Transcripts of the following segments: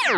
Hey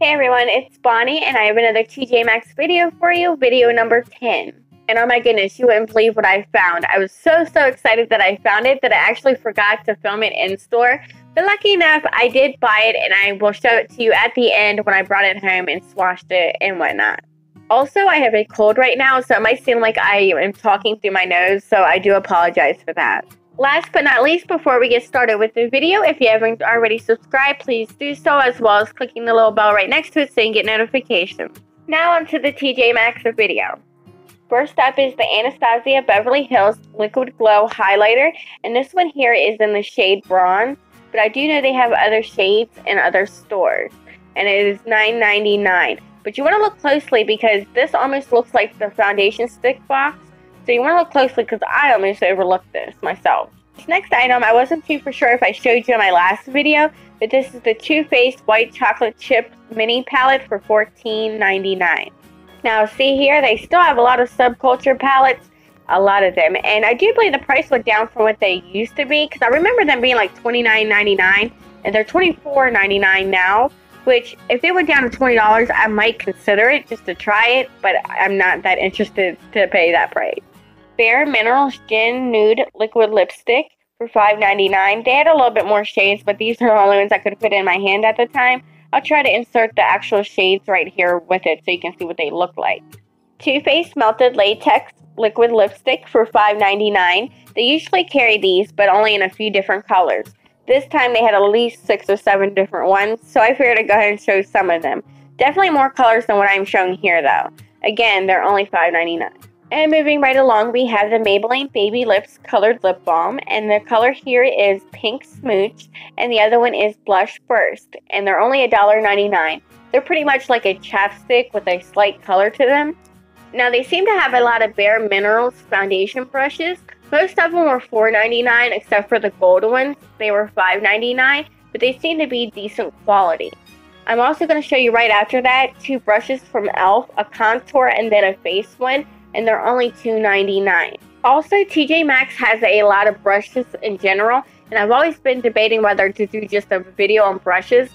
everyone, it's Bonnie and I have another TJ Maxx video for you, video number 10. And oh my goodness, you wouldn't believe what I found. I was so excited that I found it that I actually forgot to film it in store. But lucky enough, I did buy it and I will show it to you at the end when I brought it home and swatched it and whatnot. Also, I have a cold right now, so it might seem like I am talking through my nose, so I do apologize for that. Last but not least, before we get started with the video, if you haven't already subscribed, please do so, as well as clicking the little bell right next to it so you can get notifications. Now onto the TJ Maxx video. First up is the Anastasia Beverly Hills Liquid Glow Highlighter, and this one here is in the shade Bronze, but I do know they have other shades in other stores, and it is $9.99. But you want to look closely because this almost looks like the foundation stick box. So you want to look closely because I almost overlooked this myself. This next item, I wasn't too for sure if I showed you in my last video, but this is the Too Faced White Chocolate Chip Mini Palette for $14.99. Now see here, they still have a lot of subculture palettes, a lot of them. And I do believe the price went down from what they used to be, because I remember them being like $29.99 and they're $24.99 now. Which, if it went down to $20, I might consider it just to try it, but I'm not that interested to pay that price. Bare Minerals Gin Nude Liquid Lipstick for $5.99. They had a little bit more shades, but these are the only ones I could fit in my hand at the time. I'll try to insert the actual shades right here with it so you can see what they look like. Too Faced Melted Latex Liquid Lipstick for $5.99. They usually carry these, but only in a few different colors. This time they had at least 6 or 7 different ones, so I figured I'd go ahead and show some of them. Definitely more colors than what I'm showing here though. Again, they're only $5.99. And moving right along, we have the Maybelline Baby Lips Colored Lip Balm, and the color here is Pink Smooch, and the other one is Blush Burst, and they're only $1.99. They're pretty much like a chapstick with a slight color to them. Now they seem to have a lot of Bare Minerals foundation brushes. Most of them were $4.99 except for the gold ones. They were $5.99, but they seem to be decent quality. I'm also going to show you right after that 2 brushes from e.l.f., a contour and then a face one, and they're only $2.99. Also, TJ Maxx has a lot of brushes in general, and I've always been debating whether to do just a video on brushes.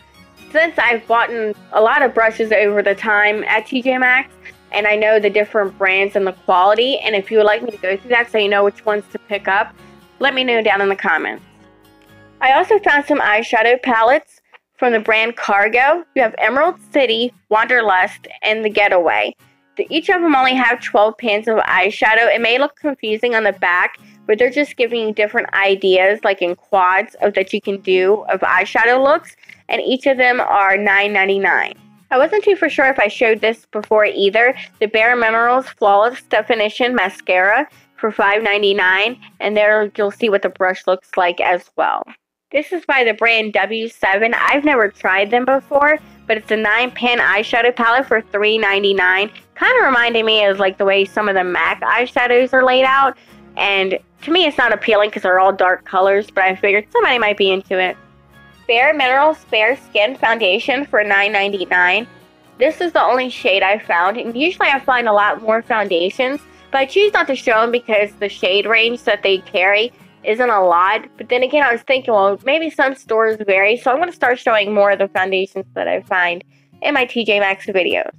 Since I've bought a lot of brushes over the time at TJ Maxx, and I know the different brands and the quality, and if you would like me to go through that so you know which ones to pick up, let me know down in the comments. I also found some eyeshadow palettes from the brand Cargo. You have Emerald City, Wanderlust, and The Getaway. Each of them only have 12 pans of eyeshadow. It may look confusing on the back, but they're just giving you different ideas, like in quads, that you can do of eyeshadow looks, and each of them are $9.99. I wasn't too for sure if I showed this before either. The Bare Minerals Flawless Definition Mascara for $5.99, and there you'll see what the brush looks like as well. This is by the brand W7. I've never tried them before, but it's a 9-pan eyeshadow palette for $3.99. Kind of reminded me of like the way some of the MAC eyeshadows are laid out, and to me it's not appealing because they're all dark colors, but I figured somebody might be into it. Bare Minerals Fair Skin Foundation for $9.99. This is the only shade I found, and usually I find a lot more foundations, but I choose not to show them because the shade range that they carry isn't a lot. But then again, I was thinking, well, maybe some stores vary, so I'm going to start showing more of the foundations that I find in my TJ Maxx videos.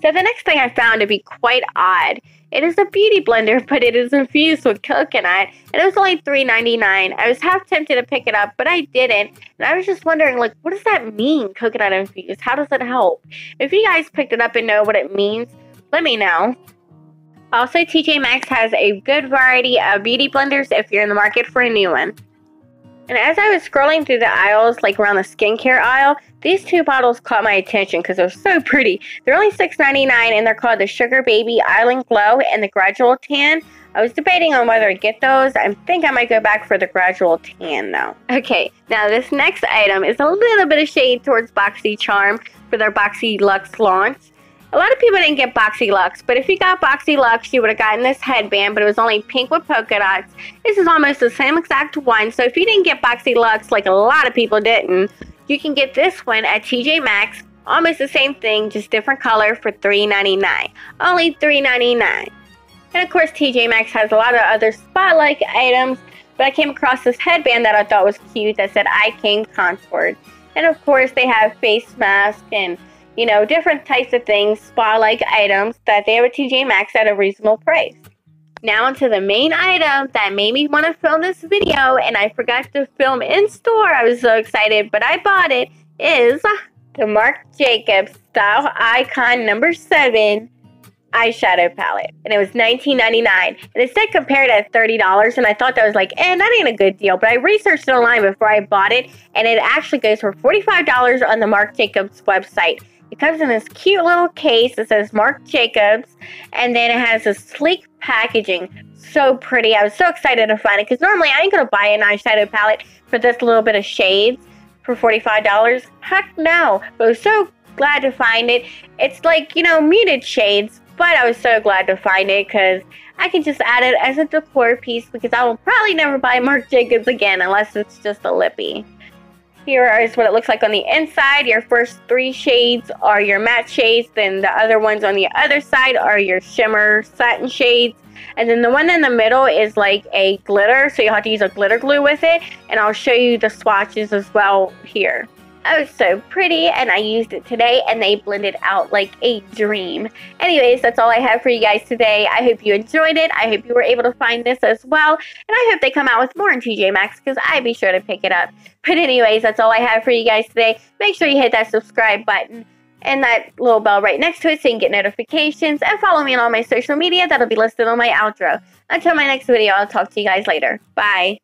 So the next thing I found to be quite odd. It is a beauty blender, but it is infused with coconut, and it was only $3.99. I was half tempted to pick it up, but I didn't, and I was just wondering, like, what does that mean, coconut infused? How does it help? If you guys picked it up and know what it means, let me know. Also, TJ Maxx has a good variety of beauty blenders if you're in the market for a new one. And as I was scrolling through the aisles, like around the skincare aisle, these 2 bottles caught my attention because they're so pretty. They're only $6.99 and they're called the Sugar Baby Island Glow and the Gradual Tan. I was debating on whether to get those. I think I might go back for the Gradual Tan though. Okay, now this next item is a little bit of shade towards Boxy Charm for their Boxy Luxe launch. A lot of people didn't get Boxy Luxe, but if you got Boxy Luxe, you would have gotten this headband, but it was only pink with polka dots. This is almost the same exact one, so if you didn't get Boxy Luxe, like a lot of people didn't, you can get this one at TJ Maxx. Almost the same thing, just different color for $3.99. Only $3.99. And of course, TJ Maxx has a lot of other spotlight items, but I came across this headband that I thought was cute that said I Came Contoured. And of course they have face masks and, you know, different types of things, spa-like items that they have at TJ Maxx at a reasonable price. Now onto the main item that made me want to film this video, and I forgot to film in store. I was so excited, but I bought it, is the Marc Jacobs Style Icon number 7 eyeshadow palette. And it was $19.99. And it said compared at $30, and I thought that was like, that ain't a good deal. But I researched it online before I bought it, and it actually goes for $45 on the Marc Jacobs website. It comes in this cute little case that says Marc Jacobs, and then it has a sleek packaging. So pretty. I was so excited to find it, because normally I ain't going to buy an eyeshadow palette for this little bit of shades for $45. Heck no. But I was so glad to find it. It's like, you know, muted shades, but I was so glad to find it because I can just add it as a decor piece, because I will probably never buy Marc Jacobs again unless it's just a lippy. Here is what it looks like on the inside. Your first 3 shades are your matte shades. Then the other ones on the other side are your shimmer satin shades. And then the one in the middle is like a glitter, so you'll have to use a glitter glue with it. And I'll show you the swatches as well here. Oh, so pretty, and I used it today, and they blended out like a dream. Anyways, that's all I have for you guys today. I hope you enjoyed it. I hope you were able to find this as well, and I hope they come out with more in TJ Maxx, because I'd be sure to pick it up. But anyways, that's all I have for you guys today. Make sure you hit that subscribe button and that little bell right next to it so you can get notifications, and follow me on all my social media. That'll be listed on my outro. Until my next video, I'll talk to you guys later. Bye.